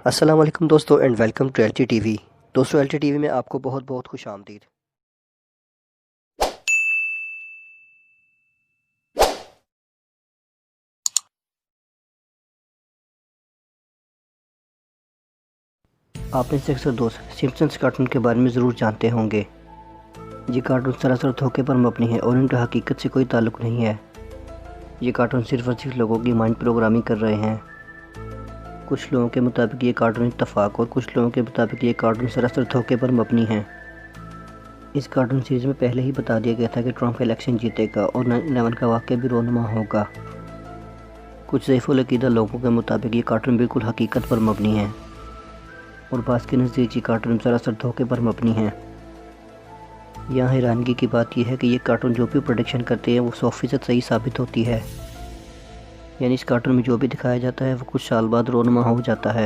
अस्सलाम वालेकुम दोस्तों and welcome to L T TV. दोस्तों एल टी टीवी में आपको बहुत बहुत खुश आमदीद। आपने से अक्सर दोस्त सिम्पसन्स कार्टून के बारे में ज़रूर जानते होंगे। ये कार्टून सरासर धोखे पर मबनी है और इनका हकीकत से कोई ताल्लुक़ नहीं है। ये कार्टून सिर्फ और सिर्फ लोगों की माइंड प्रोग्रामिंग कर रहे हैं। कुछ लोगों के मुताबिक ये कार्टून इत्तफाक और कुछ लोगों के मुताबिक ये कार्टून सरासर धोखे पर मबनी है। इस कार्टून सीरीज़ में पहले ही बता दिया गया था कि ट्रम्प इलेक्शन जीतेगा और 9/11 का वाक़या भी रोनुमा होगा। कुछ ज़ईफ़ुल अक़ीदा लोगों के मुताबिक ये कार्टून बिल्कुल हकीकत पर मबनी है और बाज़ के नज़दीक ये कार्टून सरासर धोखे पर मबनी है। यहाँ हैरानगी की बात यह है कि ये कार्टून जो भी प्रेडिक्शन करते हैं वो 100% सही साबित होती है। यानी इस कार्टून में जो भी दिखाया जाता है वो कुछ साल बाद रोनुमा हो जाता है।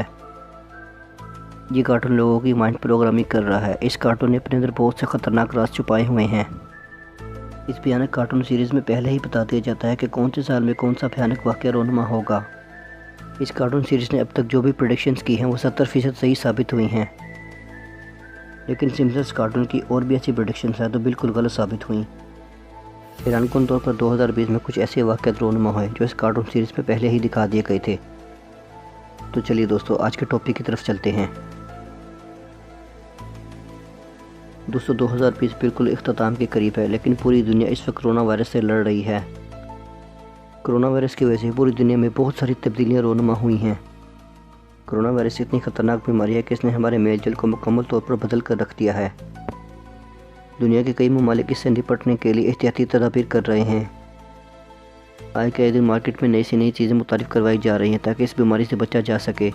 ये कार्टून लोगों की माइंड प्रोग्रामिंग कर रहा है। इस कार्टून ने अपने अंदर बहुत से ख़तरनाक राज छुपाए हुए हैं। इस भयानक कार्टून सीरीज़ में पहले ही बता दिया जाता है कि कौन से साल में कौन सा भयानक वाक़या रोनुमा होगा। इस कार्टून सीरीज़ ने अब तक जो भी प्रेडिक्शंस की हैं वो 70% सही साबित हुई हैं, लेकिन सिम्पसन्स कार्टून की और भी अच्छी प्रेडिक्शंस हैं तो बिल्कुल गलत साबित हुई। हैरानकुन तौर पर 2020 में कुछ ऐसे वाक़यात रोनुमा हुए जो इस कार्टून सीरीज़ में पहले ही दिखा दिए गए थे। तो चलिए दोस्तों आज के टॉपिक की तरफ चलते हैं। दोस्तों 2020 बिल्कुल इख्तिताम के करीब है, लेकिन पूरी दुनिया इस वक्त कोरोना वायरस से लड़ रही है। कोरोना वायरस की वजह से पूरी दुनिया में बहुत सारी तब्दीलियाँ रोनुमा हुई हैं। कोरोना वायरस इतनी ख़तरनाक बीमारी है कि इसने हमारे मेल जोल को मुकम्मल तौर पर बदल कर रख दिया है। दुनिया के कई ममालिक इससे निपटने के लिए एहतियाती तदाबीर कर रहे हैं। आए के दिन मार्केट में नई से नई चीज़ें मुतारिफ करवाई जा रही हैं ताकि इस बीमारी से बचा जा सके।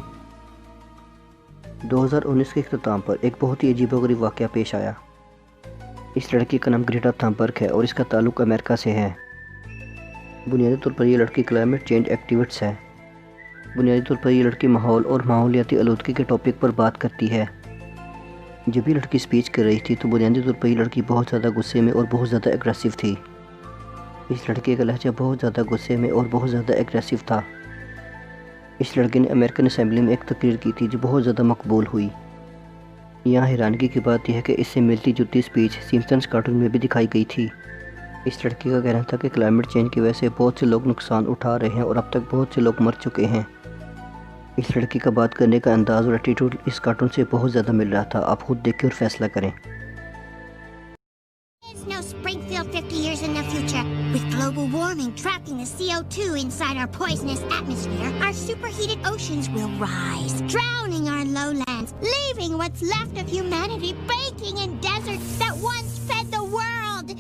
2019 के इख्तिताम पर एक बहुत ही अजीबोगरीब वाक़या पेश आया। इस लड़की का नाम ग्रेटा थनबर्ग है और इसका ताल्लुक़ अमेरिका से है। बुनियादी तौर पर यह लड़की क्लाइमेट चेंज एक्टिविस्ट है। बुनियादी तौर पर यह लड़की माहौल और माहौलियाती आलूदगी के टॉपिक पर बात करती है। जब ये लड़की स्पीच कर रही थी तो बुनियादी तौर पर यह लड़की बहुत ज़्यादा गुस्से में और बहुत ज़्यादा एग्रेसिव थी। इस लड़के का लहजा बहुत ज़्यादा गुस्से में और बहुत ज़्यादा एग्रेसिव था। इस लड़के ने अमेरिकन असेंबली में एक तकरीर की थी जो बहुत ज़्यादा मकबूल हुई। यहाँ हैरानगी की बात यह है कि इससे मिलती जुलती स्पीच सिम्पसन्स कार्टून में भी दिखाई गई थी। इस लड़के का कहना था कि क्लाइमेट चेंज की वजह से बहुत से लोग नुकसान उठा रहे हैं और अब तक बहुत से लोग मर चुके हैं। इस लड़की का बात करने का अंदाज़ और एटीट्यूड इस कार्टून से बहुत ज़्यादा मिल रहा था। आप खुद देखें और फैसला करें। No Springfield 50 years in the future. With global warming trapping the CO2 inside our poisonous atmosphere, our superheated oceans will rise, drowning our lowlands, leaving what's left of humanity baking in deserts that once fed the world.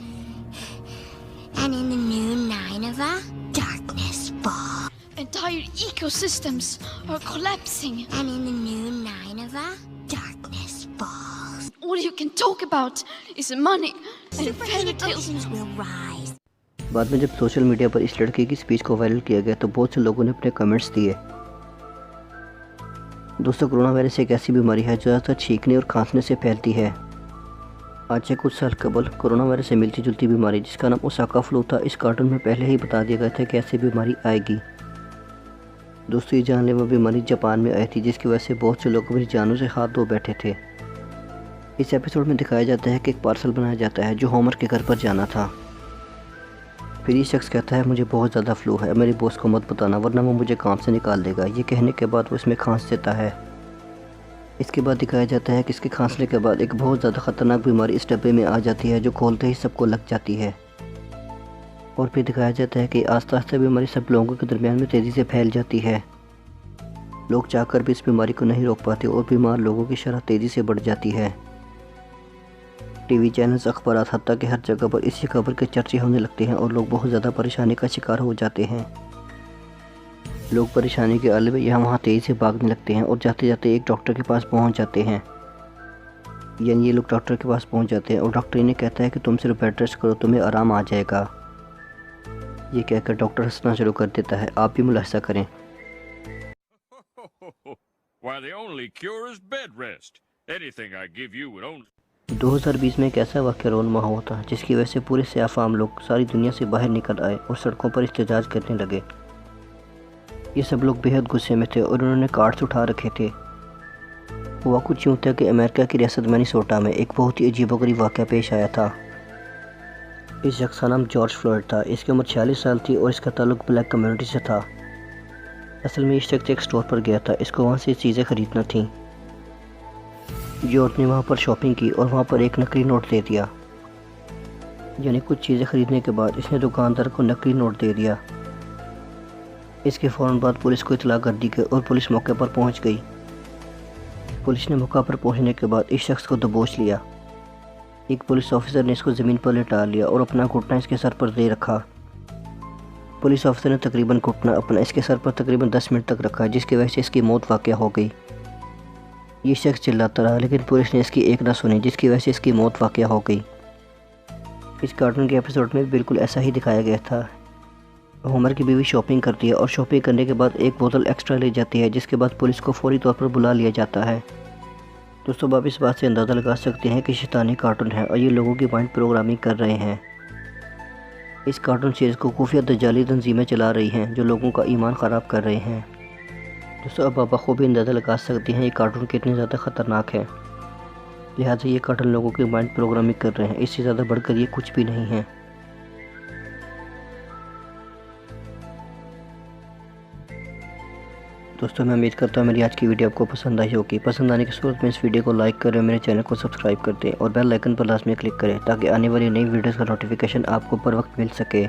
And in the new Nineveh, darkness falls. Entire ecosystems are collapsing. And in the new Nineveh, darkness falls. All you can talk about is money and fairy Superheated tales. oceans will rise. बाद में जब social media पर इस लड़के की speech को viral किया गया तो बहुत से लोगों ने अपने कमेंट्स दिए। दोस्तों कोरोना वायरस एक ऐसी बीमारी है जो ज़्यादातर छींकने और खांसने से फैलती है। आज से कुछ साल कबल कोरोना वायरस से मिलती जुलती बीमारी जिसका नाम ओसाका फ्लू था, इस कार्टून में पहले ही बता दिया गया था कि ऐसी बीमारी आएगी। दोस्तों ये जानलेवा बीमारी जापान में आई थी जिसकी वजह से बहुत से लोग अपनी जानों से हाथ धो बैठे थे। इस एपिसोड में दिखाया जाता है कि एक पार्सल बनाया जाता है जो होमर के घर पर जाना था। फिर ये शख्स कहता है मुझे बहुत ज़्यादा फ्लू है, मेरे बॉस को मत बताना वरना वो मुझे काम से निकाल देगा। ये कहने के बाद वो इसमें खांस देता है। इसके बाद दिखाया जाता है कि इसके खांसने के बाद एक बहुत ज़्यादा ख़तरनाक बीमारी इस डब्बे में आ जाती है जो खोलते ही सबको लग जाती है। और फिर दिखाया जाता है कि आस्ता आस्ता बीमारी सब लोगों के दरमियान में तेज़ी से फैल जाती है। लोग चाहकर भी इस बीमारी को नहीं रोक पाते और बीमार लोगों की शरह तेज़ी से बढ़ जाती है। टीवी चैनल्स, अखबारात, हत्ता कि हर जगह पर इसी खबर के चर्चे होने लगते हैं और लोग बहुत ज़्यादा परेशानी का शिकार हो जाते हैं। लोग परेशानी के आलम में यहाँ वहाँ तेज़ी से भागने लगते हैं और जाते जाते एक डॉक्टर के पास पहुँच जाते हैं। यानी ये लोग डॉक्टर के पास पहुँच जाते हैं और डॉक्टर इन्हें कहता है कि तुम सिर्फ बेड रेस्ट करो, तुम्हें आराम आ जाएगा। ये कहकर डॉक्टर हंसना शुरू कर देता है। आप भी मुलाहिजा करें। Why, the only cure is bed rest. Anything I give you would only 2020 में एक ऐसा वाक़या रोनुमा हुआ था जिसकी वजह से पूरे से आम लोग सारी दुनिया से बाहर निकल आए और सड़कों पर एहतजाज करने लगे। ये सब लोग बेहद गुस्से में थे और उन्होंने कार्ड्स उठा रखे थे हुआ कुछ यूँ था कि अमेरिका की रियासत मिनेसोटा में एक बहुत ही अजीबोगरीब वाक़या पेश आया था। इस शख्स का नाम जॉर्ज फ्लॉयड था। इसकी उम्र 46 साल थी और इसका ताल्लुक ब्लैक कम्युनिटी से था। असल में ये शख्स एक स्टोर पर गया था, इसको वहाँ से चीज़ें ख़रीदना थीं। जॉर्ज ने वहाँ पर शॉपिंग की और वहाँ पर एक नकली नोट दे दिया। यानी कुछ चीज़ें ख़रीदने के बाद इसने दुकानदार को नकली नोट दे दिया। इसके फ़ौरन बाद पुलिस को इतला कर दी गई और पुलिस मौके पर पहुँच गई। पुलिस ने मौका पर पहुँचने के बाद इस शख्स को दबोच लिया। एक पुलिस ऑफिसर ने इसको ज़मीन पर लेटा लिया और अपना घुटना इसके सर पर दे रखा। पुलिस ऑफिसर ने तकरीबन घुटना अपना इसके सर पर तकरीबन 10 मिनट तक रखा, जिसकी वजह से इसकी मौत वाक़या हो गई। ये शख्स चिल्लाता रहा लेकिन पुलिस ने इसकी एक ना सुनी, जिसकी वजह से इसकी मौत वाक़या हो गई। इस कार्टून के एपिसोड में बिल्कुल ऐसा ही दिखाया गया था। होमर की बीवी शॉपिंग करती है और शॉपिंग करने के बाद एक बोतल एक्स्ट्रा ले जाती है, जिसके बाद पुलिस को फौरी तौर पर बुला लिया जाता है। दोस्तों, आप इस बात से अंदाज़ा लगा सकते हैं कि शैतानी कार्टून है और ये लोगों की माइंड प्रोग्रामिंग कर रहे हैं। इस कार्टून सीरीज़ को खुफिया दज्जाली तंजीमें चला रही हैं जो लोगों का ईमान ख़राब कर रहे हैं। दोस्तों, अब आप बखूबी अंदाज़ा लगा सकते हैं ये कार्टून कितने ज़्यादा ख़तरनाक है। लिहाजा ये कार्टून लोगों की माइंड प्रोग्रामिंग कर रहे हैं, इससे ज़्यादा बढ़कर ये कुछ भी नहीं है। दोस्तों, मैं उम्मीद करता हूँ मेरी आज की वीडियो आपको पसंद आई होगी। पसंद आने की सूरत में इस वीडियो को लाइक करें, मेरे चैनल को सब्सक्राइब कर दें और बेल आइकन पर लाजमी क्लिक करें ताकि आने वाली नई वीडियोस का नोटिफिकेशन आपको पर वक्त मिल सके।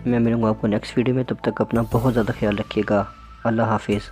मैं मिलूँगा आपको नेक्स्ट वीडियो में, तब तक अपना बहुत ज़्यादा ख्याल रखिएगा। अल्लाह हाफिज़।